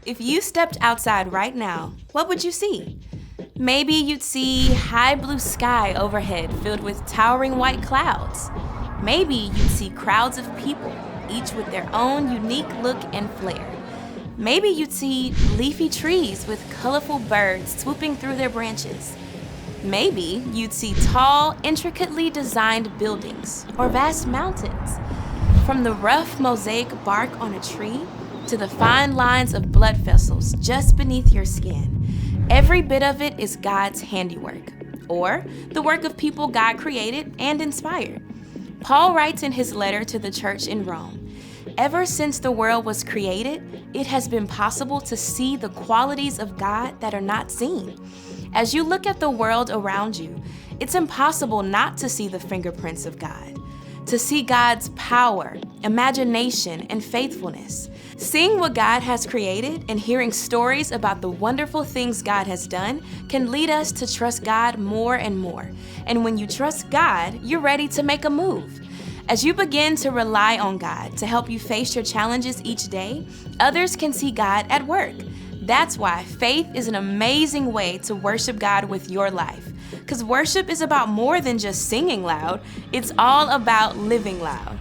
If you stepped outside right now, what would you see? Maybe you'd see high blue sky overhead filled with towering white clouds. Maybe you'd see crowds of people, each with their own unique look and flair. Maybe you'd see leafy trees with colorful birds swooping through their branches. Maybe you'd see tall, intricately designed buildings or vast mountains. From the rough mosaic bark on a tree to the fine lines of blood vessels just beneath your skin, every bit of it is God's handiwork, or the work of people God created and inspired. Paul writes in his letter to the church in Rome, "Ever since the world was created, it has been possible to see the qualities of God that are not seen." As you look at the world around you, it's impossible not to see the fingerprints of God, to see God's power, imagination, and faithfulness. Seeing what God has created and hearing stories about the wonderful things God has done can lead us to trust God more and more. And when you trust God, you're ready to make a move. As you begin to rely on God to help you face your challenges each day, others can see God at work. That's why faith is an amazing way to worship God with your life. Because worship is about more than just singing loud, it's all about living loud.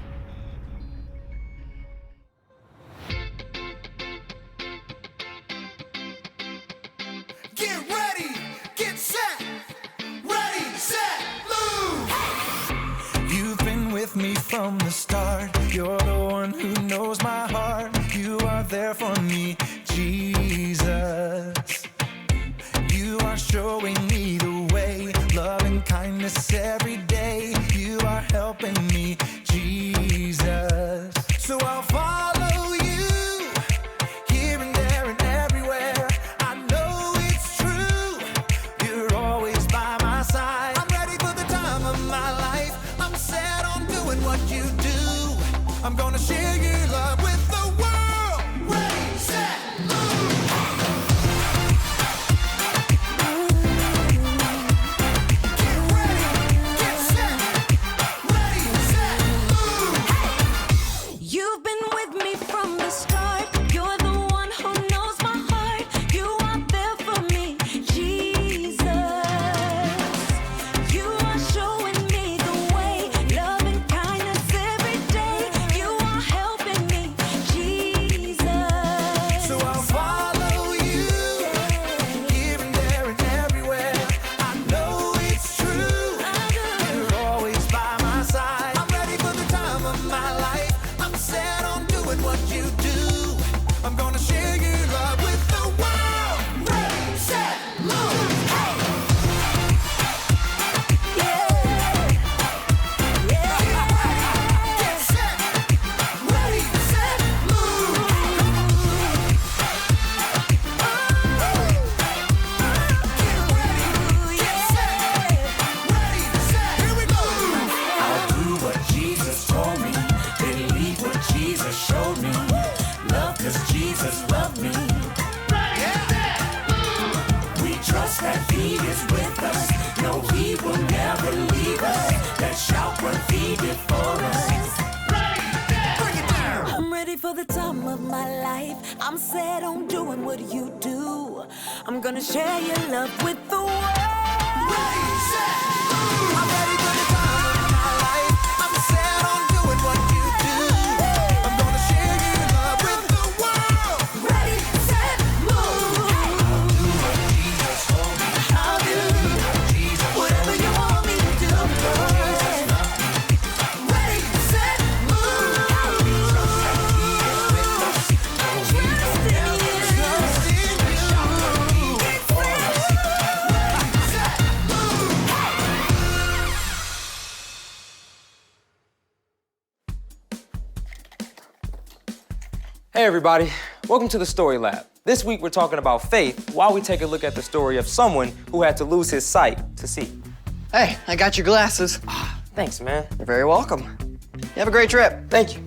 Get ready, get set, ready, set, move! You've been with me from the start. You're the one who knows my heart. You are there for me, Jesus. You are showing me the way, love and kindness every day. You are helping me, Jesus. So I'll follow you, here and there and everywhere. I know it's true, you're always by my side. I'm ready for the time of my life. I'm set on doing what you do. I'm gonna share your love with the world. Ready, set, move! You've been with me from the start. You're the one who knows my heart. You are there for me, Jesus. You are showing me the way, love and kindness every day. You are helping me, Jesus. So I'll follow you, here and there and everywhere. I know it's true, you're always by my side. I'm ready for the time of my life. I'm set on doing what you do. I'm gonna share your love with the world. Ready, set, move! Get set, ready, set, move! Here we go! I'll do what Jesus told me, believe what Jesus showed me, love 'cause Jesus loved me. We trust that He is with us, no, He will never leave us. Let's shout what He did for us. Bring it down! I'm ready for the time of my life. I'm set on doing what you do. I'm gonna share your love with the world. Ready, set, move! I'm ready for the time of my life. I'm set on doing what you do. I'm gonna share your love with the world. Ready, set, move. I'll do what Jesus told me. I'll do Jesus whatever you want me to do. ready, set, move. Trust in you. Trust in you. Set, move. Hey everybody, welcome to the Story Lab. This week we're talking about faith while we take a look at the story of someone who had to lose his sight to see. Hey, I got your glasses. Thanks, man. You're very welcome. You have a great trip. Thank you.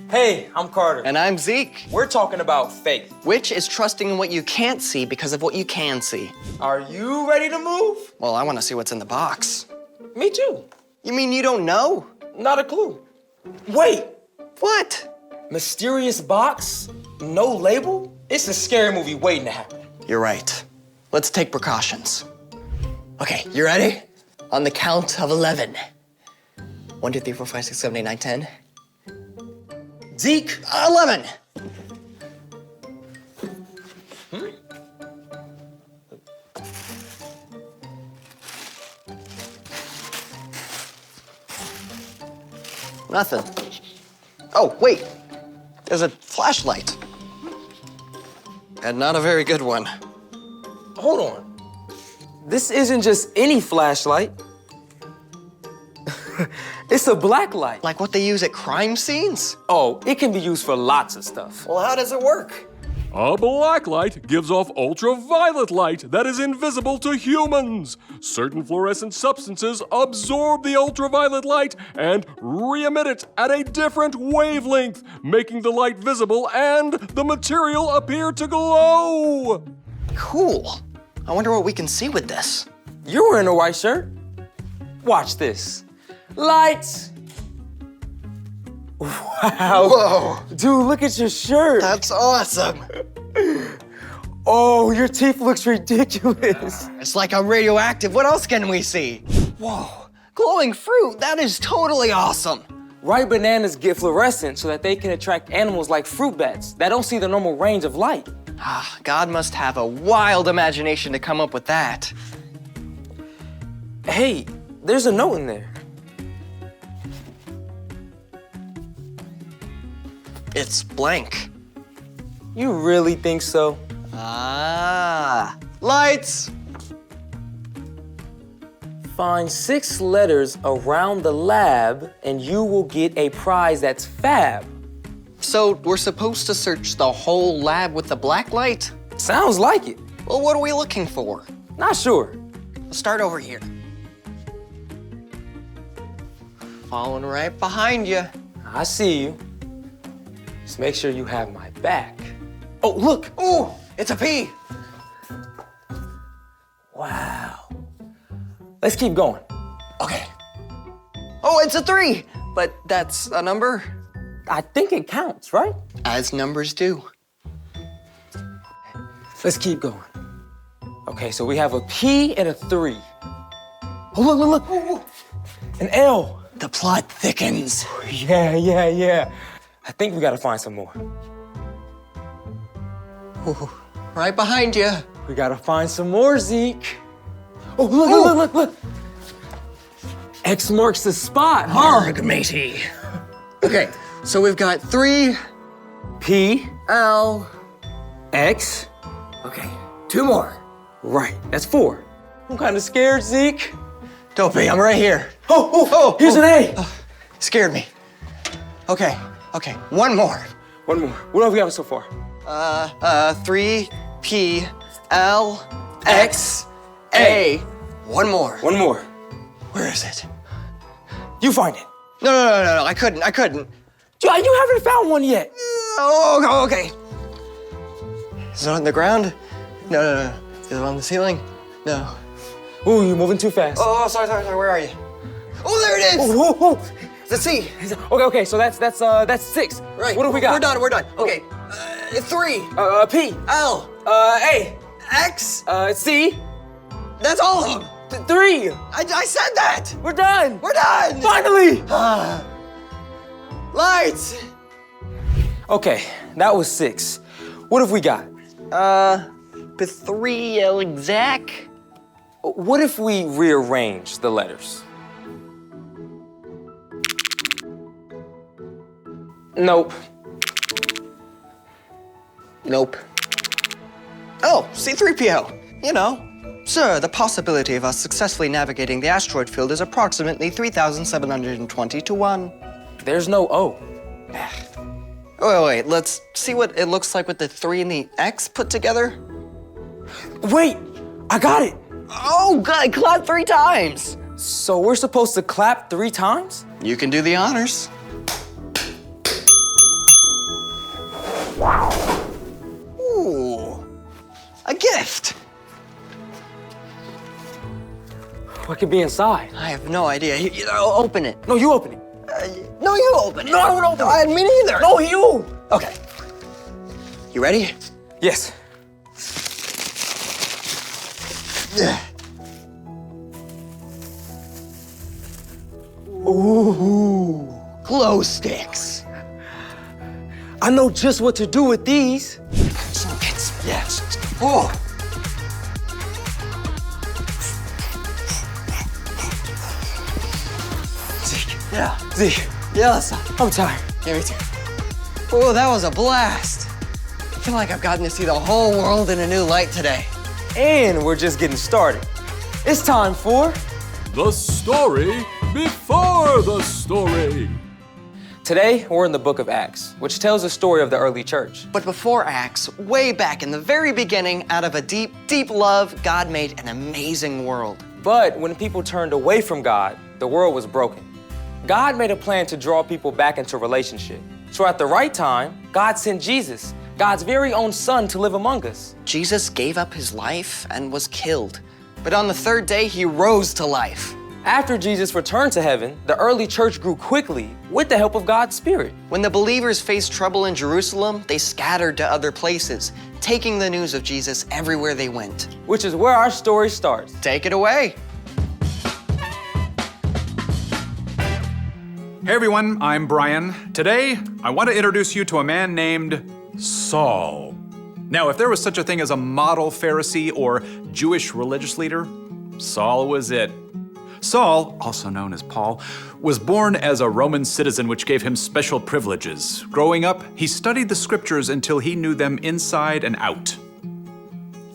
Hey, I'm Carter. And I'm Zeke. We're talking about faith. Which is trusting in what you can't see because of what you can see. Are you ready to move? Well, I want to see what's in the box. Me too. You mean you don't know? Not a clue. Wait, What? mysterious box? No label? It's a scary movie waiting to happen. You're right. Let's take precautions. Okay, you ready? On the count of 11. 1, 2, 3, 4, 5, 6, 7, 8, 9, 10. Zeke, 11. Nothing. Oh, wait. There's a flashlight. And not a very good one. hold on. This isn't just any flashlight. It's a black light. Like what they use at crime scenes? Oh, it can be used for lots of stuff. Well, how does it work? A black light gives off ultraviolet light that is invisible to humans. Certain fluorescent substances absorb the ultraviolet light and re-emit it at a different wavelength, making the light visible and the material appear to glow. Cool. I wonder what we can see with this. You're wearing a white shirt. Watch this. Lights. Wow. Whoa. Dude, look at your shirt. That's awesome. Oh, your teeth looks ridiculous. It's like I'm radioactive. What else can we see? Whoa. Glowing fruit. That is totally awesome. Ripe bananas get fluorescent so that they can attract animals like fruit bats that don't see the normal range of light. Ah, God must have a wild imagination to come up with that. Hey, there's a note in there. It's blank. You really think so? Ah. Lights. Find 6 letters around the lab and you will get a prize that's fab. So we're supposed to search the whole lab with the black light? Sounds like it. Well, what are we looking for? Not sure. Let's start over here. Following right behind you. I see you. Just make sure you have my back. Oh, look. Ooh, it's a P. Wow. Let's keep going. Okay. Oh, it's a 3. But that's a number? I think it counts, right? As numbers do. Let's keep going. Okay, so we have a P and a 3. Oh, look. Ooh. An L. The plot thickens. Yeah. I think we gotta find some more. Ooh, right behind you. We gotta find some more, Zeke. Oh, look. X marks the spot, huh? Arg, matey. Okay, so we've got 3, P, L. X. Okay, 2 more. Right, that's 4. I'm kinda scared, Zeke. Don't be, I'm right here. Oh, here's an A. Scared me. Okay, one more. One more. What have we got so far? 3, P, L, X, A. One more. One more. Where is it? You find it. No, I couldn't. You haven't found one yet. Oh, okay. Is it on the ground? No. Is it on the ceiling? No. Ooh, you're moving too fast. Oh, sorry, where are you? Oh, there it is! Oh. It's a C. Okay, so that's 6. Right. What have we got? We're done. Okay. 3, P, L, A, X. C, That's all of them. 3. I said that. We're done. We're done. Finally. Lights. Okay, that was 6. What have we got? The 3 exact. What if we rearrange the letters? Nope. Oh, C-3PO. You know. Sir, the possibility of us successfully navigating the asteroid field is approximately 3,720 to 1. There's no O. Wait, let's see what it looks like with the 3 and the X put together. Wait, I got it. Oh, good, clap 3 times. So we're supposed to clap 3 times? You can do the honors. could be inside? I have no idea. Open it. No, you open it. No, you open it. No, I won't open it. Me neither. No, you. Okay. You ready? Yes. Ooh, glow sticks. I know just what to do with these. Yes. Oh. Zeke. Yeah. Zeke, Yes. I'm tired. Yeah, me too. Oh, that was a blast. I feel like I've gotten to see the whole world in a new light today. And we're just getting started. It's time for The story before the story. Today, we're in the book of Acts, which tells the story of the early church. But before Acts, way back in the very beginning, out of a deep, deep love, God made an amazing world. But when people turned away from God, the world was broken. God made a plan to draw people back into relationship. So at the right time, God sent Jesus, God's very own son, to live among us. Jesus gave up his life and was killed. But on the third day, he rose to life. After Jesus returned to heaven, the early church grew quickly with the help of God's Spirit. When the believers faced trouble in Jerusalem, they scattered to other places, taking the news of Jesus everywhere they went. Which is where our story starts. Take it away. Hey everyone, I'm Brian. Today, I want to introduce you to a man named Saul. Now, if there was such a thing as a model Pharisee or Jewish religious leader, Saul was it. Saul, also known as Paul, was born as a Roman citizen, which gave him special privileges. Growing up, he studied the scriptures until he knew them inside and out.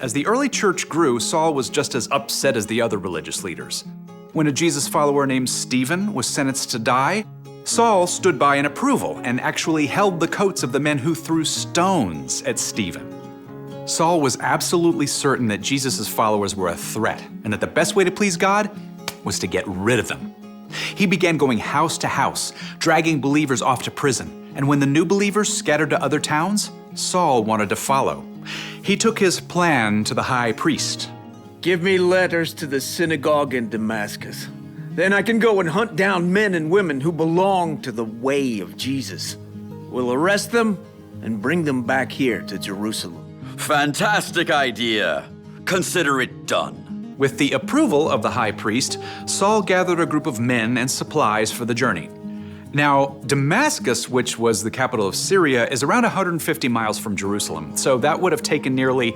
As the early church grew, Saul was just as upset as the other religious leaders. When a Jesus follower named Stephen was sentenced to die, Saul stood by in approval and actually held the coats of the men who threw stones at Stephen. Saul was absolutely certain that Jesus' followers were a threat and that the best way to please God was to get rid of them. He began going house to house, dragging believers off to prison, and when the new believers scattered to other towns, Saul wanted to follow. He took his plan to the high priest. Give me letters to the synagogue in Damascus. Then I can go and hunt down men and women who belong to the way of Jesus. We'll arrest them and bring them back here to Jerusalem. Fantastic idea. Consider it done. With the approval of the high priest, Saul gathered a group of men and supplies for the journey. Now, Damascus, which was the capital of Syria, is around 150 miles from Jerusalem, so that would have taken nearly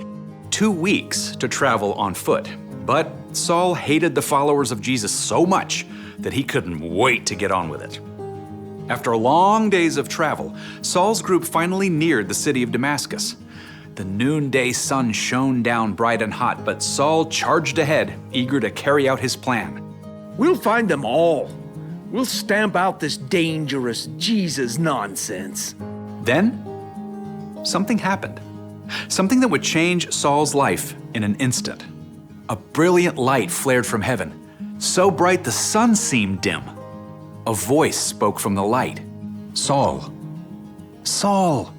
2 weeks to travel on foot. But Saul hated the followers of Jesus so much that he couldn't wait to get on with it. After long days of travel, Saul's group finally neared the city of Damascus. The noonday sun shone down bright and hot, but Saul charged ahead, eager to carry out his plan. We'll find them all. We'll stamp out this dangerous Jesus nonsense. Then, something happened. Something that would change Saul's life in an instant. A brilliant light flared from heaven, so bright the sun seemed dim. A voice spoke from the light. Saul, Saul,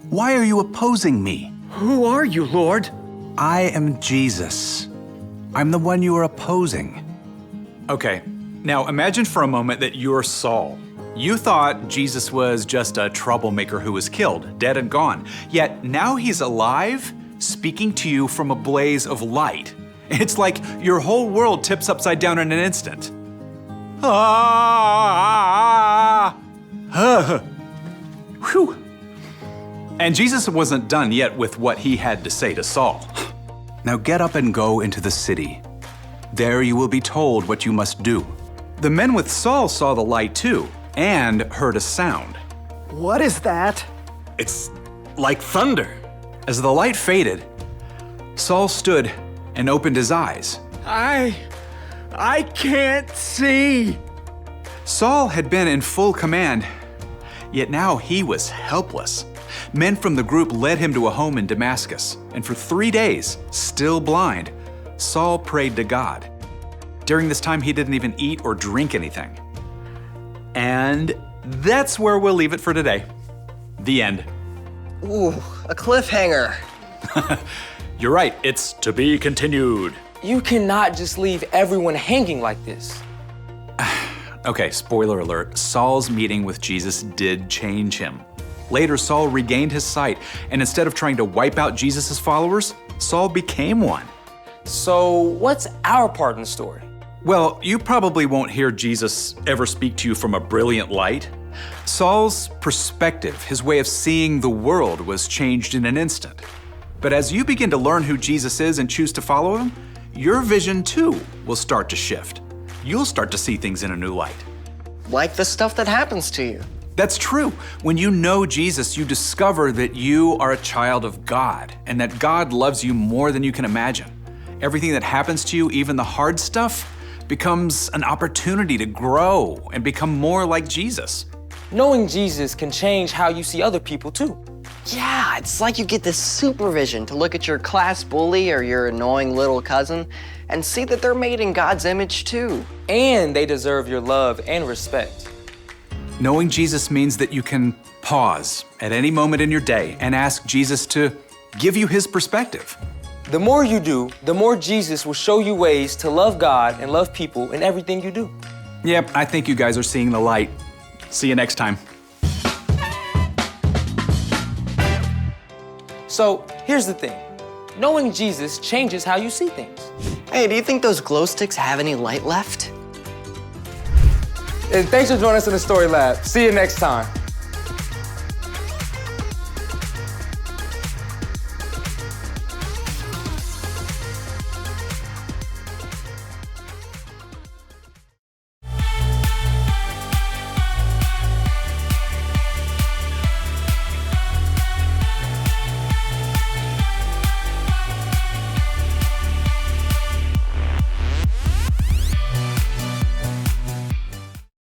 why are you opposing me? Who are you, Lord? I am Jesus. I'm the one you are opposing. Okay, now imagine for a moment that you're Saul. You thought Jesus was just a troublemaker who was killed, dead and gone. Yet now he's alive, speaking to you from a blaze of light. It's like your whole world tips upside down in an instant. Whew. And Jesus wasn't done yet with what he had to say to Saul. Now get up and go into the city. There you will be told what you must do. The men with Saul saw the light too, and heard a sound. What is that? It's like thunder. As the light faded, Saul stood and opened his eyes. I can't see. Saul had been in full command, yet now he was helpless. Men from the group led him to a home in Damascus, and for 3 days, still blind, Saul prayed to God. During this time, he didn't even eat or drink anything. And that's where we'll leave it for today. The end. Ooh, a cliffhanger. You're right, it's to be continued. You cannot just leave everyone hanging like this. Okay, spoiler alert. Saul's meeting with Jesus did change him. Later, Saul regained his sight, and instead of trying to wipe out Jesus' followers, Saul became one. So, what's our part in the story? Well, you probably won't hear Jesus ever speak to you from a brilliant light. Saul's perspective, his way of seeing the world, was changed in an instant. But as you begin to learn who Jesus is and choose to follow him, your vision too will start to shift. You'll start to see things in a new light. Like the stuff that happens to you. That's true. When you know Jesus, you discover that you are a child of God and that God loves you more than you can imagine. Everything that happens to you, even the hard stuff, becomes an opportunity to grow and become more like Jesus. Knowing Jesus can change how you see other people too. Yeah, it's like you get this supervision to look at your class bully or your annoying little cousin and see that they're made in God's image too. And they deserve your love and respect. Knowing Jesus means that you can pause at any moment in your day and ask Jesus to give you his perspective. The more you do, the more Jesus will show you ways to love God and love people in everything you do. Yep, I think you guys are seeing the light. See you next time. So, here's the thing. Knowing Jesus changes how you see things. Hey, do you think those glow sticks have any light left? And thanks for joining us in the Story Lab. See you next time.